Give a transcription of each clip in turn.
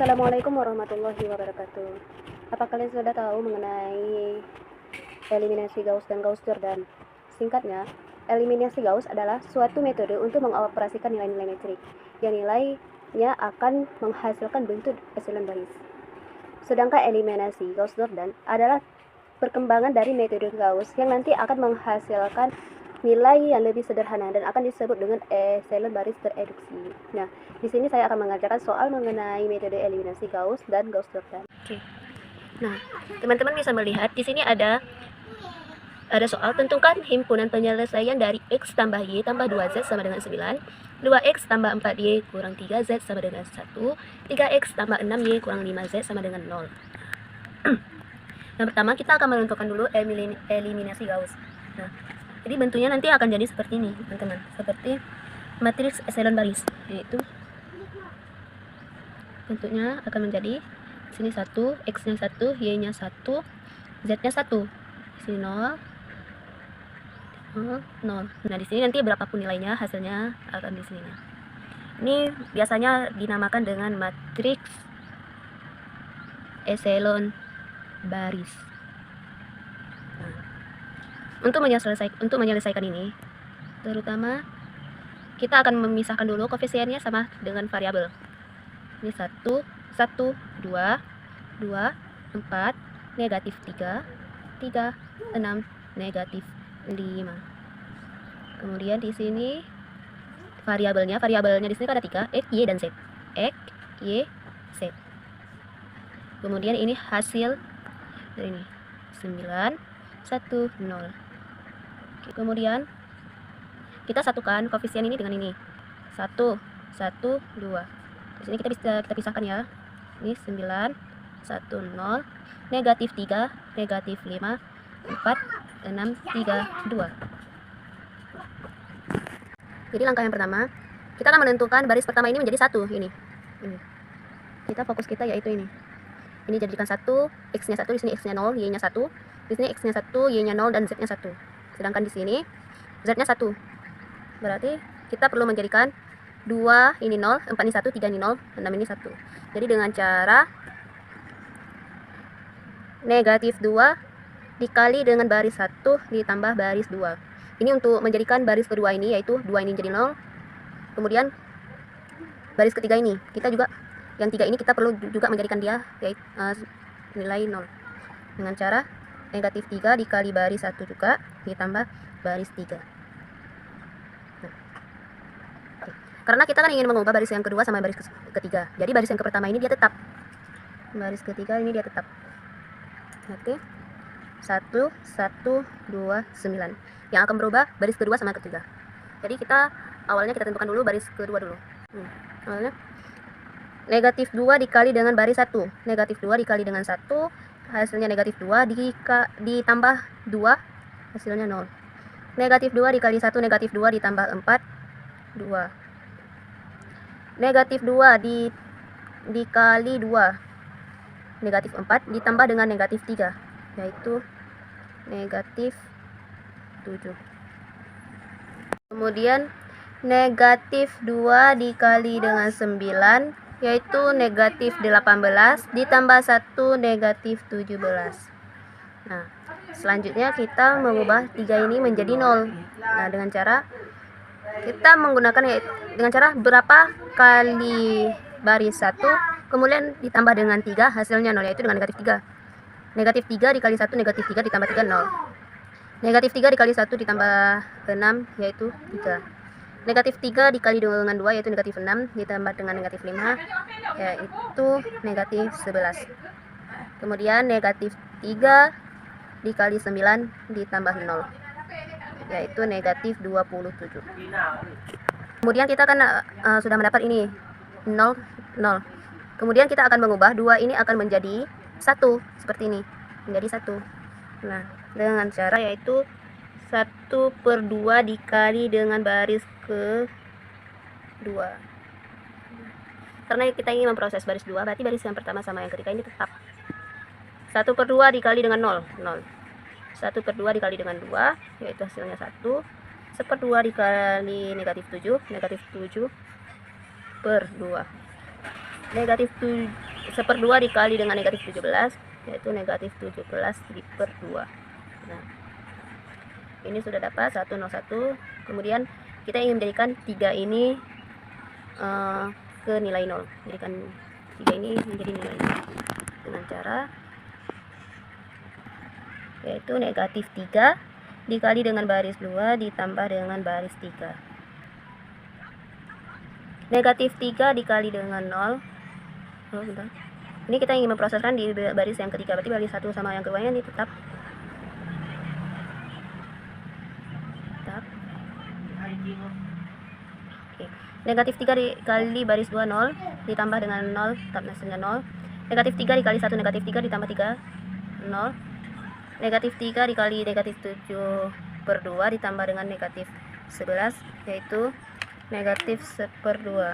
Assalamualaikum warahmatullahi wabarakatuh. Apa kalian sudah tahu mengenai eliminasi Gauss dan Gauss-Jordan? Singkatnya, eliminasi Gauss adalah suatu metode untuk mengoperasikan nilai-nilai metrik yang nilainya akan menghasilkan bentuk epsilon baris. Sedangkan eliminasi Gauss-Jordan adalah perkembangan dari metode Gauss yang nanti akan menghasilkan nilai yang lebih sederhana dan akan disebut dengan epsilon baris tereduksi. Nah, di sini saya akan mengajarkan soal mengenai metode eliminasi Gauss dan Gauss-Jordan. Oke. Nah, teman-teman bisa melihat di sini ada soal tentukan himpunan penyelesaian dari X tambah Y tambah 2Z sama dengan 9, 2X tambah 4Y kurang 3Z sama dengan 1, 3X tambah 6Y kurang 5Z sama dengan 0. Yang pertama kita akan menentukan dulu eliminasi Gauss. Nah, jadi bentuknya nanti akan jadi seperti ini, teman-teman. Seperti matriks epsilon baris, yaitu bentuknya akan menjadi sini 1, X-nya 1, Y-nya 1, Z-nya 1. Di sini 0, 0. Nah, di sini nanti berapapun nilainya, hasilnya akan di sini. Ini biasanya dinamakan dengan matriks epsilon baris. Untuk menyelesaikan ini, terutama kita akan memisahkan dulu koefisiennya sama dengan variabel. Ini 1, 1, 2, 2, 4, negatif 3, 3, 6, negatif 5. Kemudian di sini variabelnya di sini ada 3, X, Y, dan Z. X, Y, Z. Kemudian ini hasil dari ini 9, 1, 0. Oke, kemudian kita satukan koefisien ini dengan ini 1, 1, 2. Di sini kita pisahkan ya. Ini 9, 1, 0, negatif 3, negatif 5, 4, 6, 3, 2. Jadi langkah yang pertama, kita akan menentukan baris pertama ini menjadi 1. Ini. Kita fokus kita yaitu ini. Ini jadikan 1, X-nya 1, di sini X-nya 0, Y-nya 1. Di sini X-nya 1, Y-nya 0, dan Z-nya 1. Sedangkan di sini Z-nya 1. Berarti kita perlu menjadikan 2 ini 0, 4 ini 1, 3 ini 0, 6 ini 1. Jadi dengan cara negatif 2 dikali dengan baris 1 ditambah baris 2. Ini untuk menjadikan baris kedua ini, yaitu 2 ini jadi 0. Kemudian baris ketiga ini, kita juga yang 3 ini kita perlu juga menjadikan dia yaitu nilai 0. Dengan cara negatif 3 dikali baris 1 juga ditambah baris 3. Nah. Karena kita kan ingin mengubah baris yang kedua sama baris ketiga. Jadi baris yang pertama ini dia tetap. Baris ketiga ini dia tetap. Oke. 1, 1, 2, 9. Yang akan berubah baris kedua sama ketiga. Jadi kita awalnya kita tentukan dulu baris kedua dulu. Awalnya negatif 2 dikali dengan baris 1. Negatif 2 dikali dengan 1, hasilnya negatif 2 ditambah 2, hasilnya 0. Negatif 2 dikali 1, negatif 2 ditambah 4, 2. Negatif 2 dikali 2, negatif 4 ditambah dengan negatif 3, yaitu negatif 7. Kemudian negatif 2 dikali dengan 9, yaitu negatif 18 ditambah 1, negatif 17. Nah, selanjutnya kita mengubah 3 ini menjadi 0. Nah, dengan cara kita menggunakan dengan cara berapa kali baris 1 kemudian ditambah dengan 3, hasilnya 0, yaitu dengan negatif 3. Negatif 3 dikali 1, negatif 3 ditambah 3, 0. Negatif 3 dikali 1 ditambah 6, yaitu 3. Negatif 3 dikali dengan 2, yaitu negatif 6, ditambah dengan negatif 5, yaitu negatif 11. Kemudian negatif 3 dikali 9 ditambah 0, yaitu negatif 27. Kemudian kita akan sudah mendapat ini 0, 0. Kemudian kita akan mengubah 2 ini akan menjadi 1, seperti ini, menjadi 1. Nah, dengan cara yaitu 1/2 dikali dengan baris kedua. Karena kita ingin memproses baris 2, berarti baris yang pertama sama yang ketiga ini tetap. 1/2 dikali dengan 0, 0. 1/2 dikali dengan 2, yaitu hasilnya 1. 1/2 dikali negatif 7 per 2. Negatif 7 1/2 dikali dengan negatif 17, yaitu negatif 17 per 2. Nah, ini sudah dapat 101. Kemudian kita ingin menjadikan 3 ini ke nilai 0. Jadikan 3 ini menjadi nilai 0 dengan cara yaitu negatif 3 dikali dengan baris 2 ditambah dengan baris 3. Negatif 3 dikali dengan 0. Oh, bentar. Ini kita ingin memproseskan di baris yang ketiga, berarti baris 1 sama yang keduanya ini tetap. Oke. Negatif 3 dikali baris 2 0 ditambah dengan 0 tetap hasilnya 0. Negatif 3 dikali 1 negatif 3 ditambah 3 0. Negatif 3 dikali negatif 7 per 2 ditambah dengan negatif 11, yaitu negatif 1/2.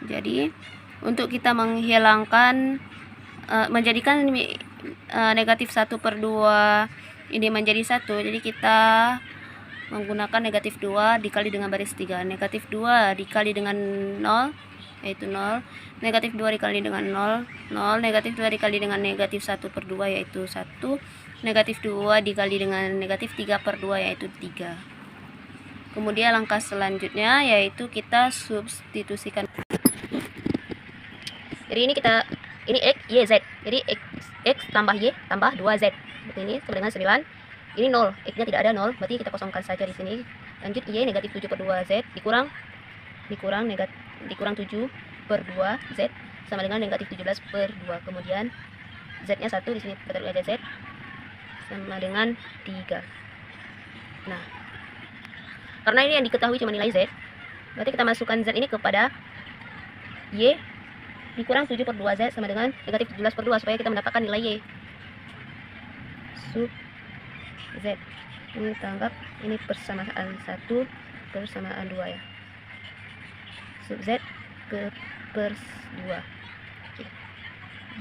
Jadi untuk kita menghilangkan menjadikan negatif 1/2 ini menjadi 1, jadi kita menggunakan negatif 2 dikali dengan baris 3. Negatif 2 dikali dengan 0 yaitu 0. Negatif 2 dikali dengan 0 0. Negatif 2 dikali dengan negatif 1/2 yaitu 1. Negatif 2 dikali dengan negatif 3/2 yaitu 3. Kemudian langkah selanjutnya yaitu kita substitusikan. Jadi ini X, Y, Z. Jadi X tambah Y tambah 2Z. Seperti ini sama dengan 9. Ini 0, X-nya tidak ada 0, berarti kita kosongkan saja di sini. Lanjut Y negatif 7/2Z dikurang 7/2Z sama dengan negatif 17/2. Kemudian Z-nya 1, di sini kita taruh aja Z sama dengan 3. Nah, karena ini yang diketahui cuma nilai Z, berarti kita masukkan Z ini kepada Y dikurang 7/2Z sama dengan negatif 17/2 supaya kita mendapatkan nilai Y. Sub Z ini kita anggap ini persamaan 1 persamaan 2 ya. Sub Z ke per 2. Oke.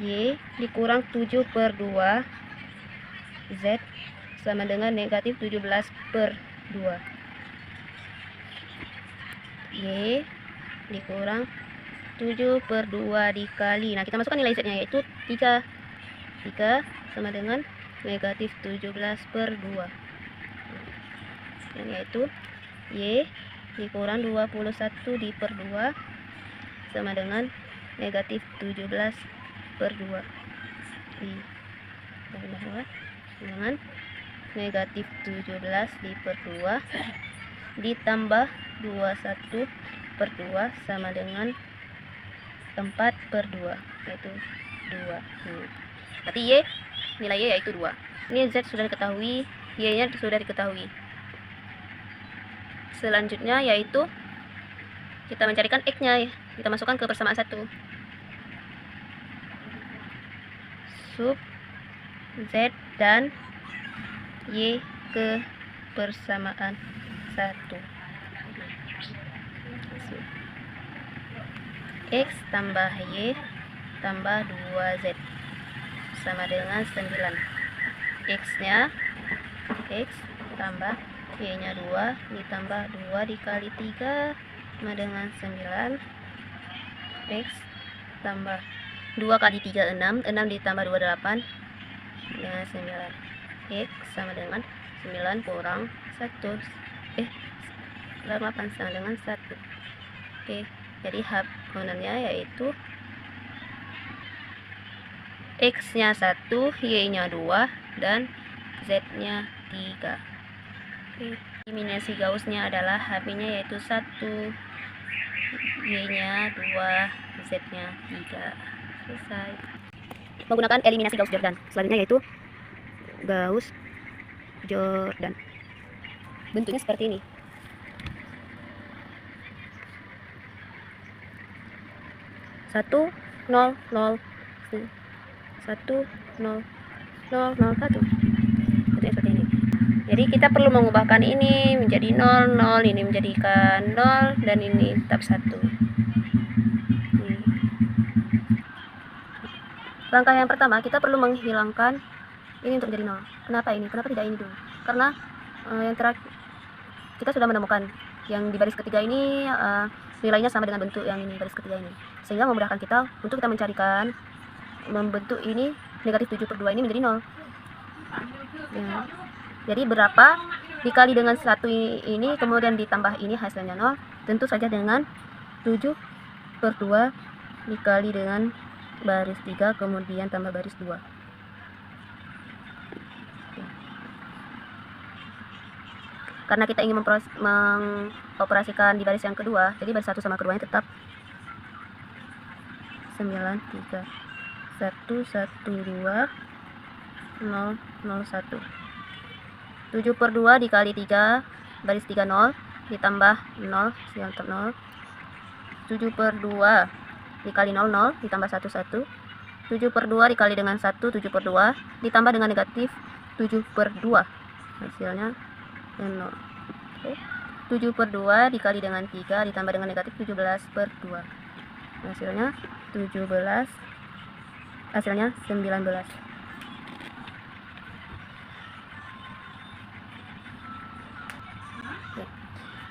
Y dikurang 7/2 Z sama dengan negatif 17/2. Y dikurang 7/2 dikali, nah kita masukkan nilai Z nya yaitu 3 sama dengan negatif 17/2, yaitu Y dikurang 21 per 2 sama dengan negatif 17/2 dengan negatif 17 per 2 ditambah 21/2 sama dengan 4/2 yaitu 2. Berarti Y, nilai Y yaitu 2. Ini Z sudah diketahui, Y nya sudah diketahui. Selanjutnya yaitu kita mencarikan X nya, kita masukkan ke persamaan 1. Sub Z dan Y ke persamaan 1. X tambah Y tambah 2Z sama dengan 9. X nya X tambah Y nya 2 ditambah 2 dikali 3 sama dengan 9. X tambah 2 kali 3 6 ditambah 2 8 dengan 9. X sama dengan 9 kurang 1 8 sama dengan 1. Oke, jadi hapunannya yaitu X nya 1, Y nya 2 dan Z nya 3. Oke, eliminasi Gauss nya adalah HP nya yaitu 1, Y nya 2, Z nya 3. Selesai. Menggunakan eliminasi Gauss-Jordan. Selanjutnya yaitu Gauss-Jordan. Bentuknya seperti ini. 1 0 0 1 0 0 0 1. Bentuknya seperti ini. Jadi kita perlu mengubahkan ini menjadi 0 0, ini menjadikan 0 dan ini tetap 1. Langkah yang pertama kita perlu menghilangkan ini untuk menjadi 0. Kenapa ini? Kenapa tidak ini dulu? Karena yang terakhir kita sudah menemukan yang di baris ketiga ini nilainya sama dengan bentuk yang ini baris ketiga ini, sehingga memudahkan kita untuk kita mencarikan membentuk ini negatif 7/2 ini menjadi 0 ya. Jadi berapa dikali dengan 1 ini kemudian ditambah ini hasilnya 0, tentu saja dengan 7/2 dikali dengan baris 3 kemudian tambah baris 2. Karena kita ingin mengoperasikan di baris yang kedua, jadi baris 1 sama keduanya tetap 9, 3, 1, 1, 2, 0, 0, 1. 7/2 dikali 3, baris 3 0, ditambah 0, yang tetap 0. 7/2 dikali 0, 0, ditambah 1, 1. 7/2 dikali dengan 1, 7/2, ditambah dengan negatif 7/2, hasilnya 0. Oke. 7/2 dikali dengan 3 ditambah dengan negatif 17/2, hasilnya 17, hasilnya 19. Oke.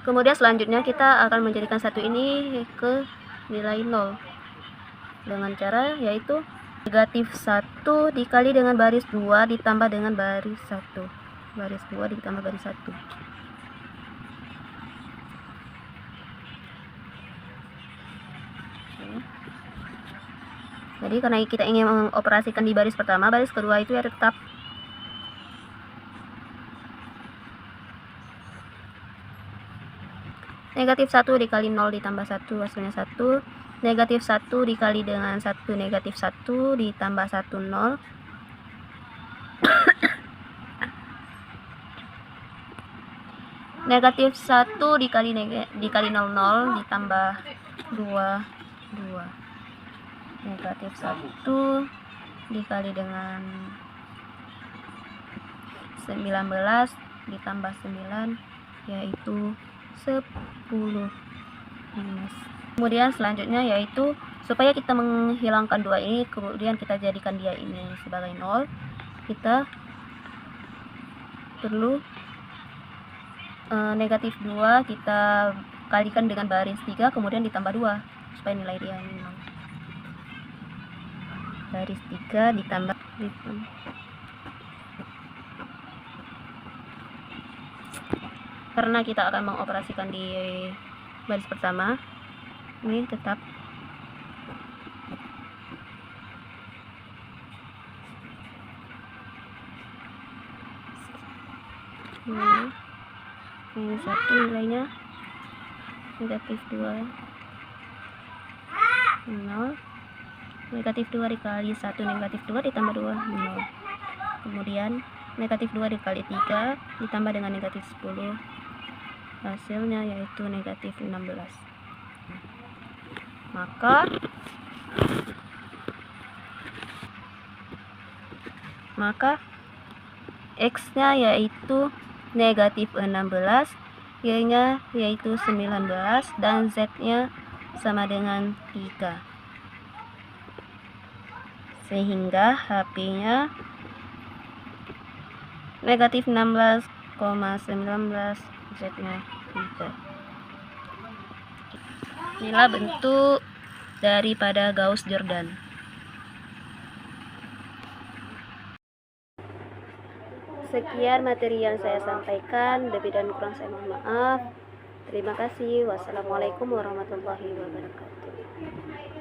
Kemudian selanjutnya kita akan menjadikan satu ini ke nilai 0 dengan cara yaitu negatif 1 dikali dengan baris 2 ditambah dengan baris 1, baris 2 ditambah baris 1. Jadi karena kita ingin mengoperasikan di baris pertama, baris kedua itu ya tetap negatif 1 dikali 0 ditambah 1, hasilnya 1. Negatif 1 dikali dengan 1, negatif 1 ditambah 1, 0. Negatif 1 dikali 0, 0 ditambah 2, 2. Negatif 1 dikali dengan 19 ditambah 9 yaitu 10 minus. Kemudian selanjutnya yaitu supaya kita menghilangkan 2 ini kemudian kita jadikan dia ini sebagai 0, kita perlu negatif 2 kita kalikan dengan baris 3 kemudian ditambah 2 supaya nilai dia ini 0. Baris 3 ditambah karena kita akan mengoperasikan di baris pertama, ini tetap ini 1 nilainya negatif 2, 0. Negatif 2 dikali 1 negatif 2 ditambah 2, 0. Kemudian negatif 2 dikali 3 ditambah dengan negatif 10, hasilnya yaitu negatif 16. Maka X nya yaitu negatif 16, Y nya yaitu 19, dan Z nya sama dengan 3, sehingga HP-nya negatif 16,19, Z-nya 3. Inilah bentuk daripada Gauss-Jordan. Sekian materi yang saya sampaikan, lebih dan kurang saya mohon maaf. Terima kasih. Wassalamualaikum warahmatullahi wabarakatuh.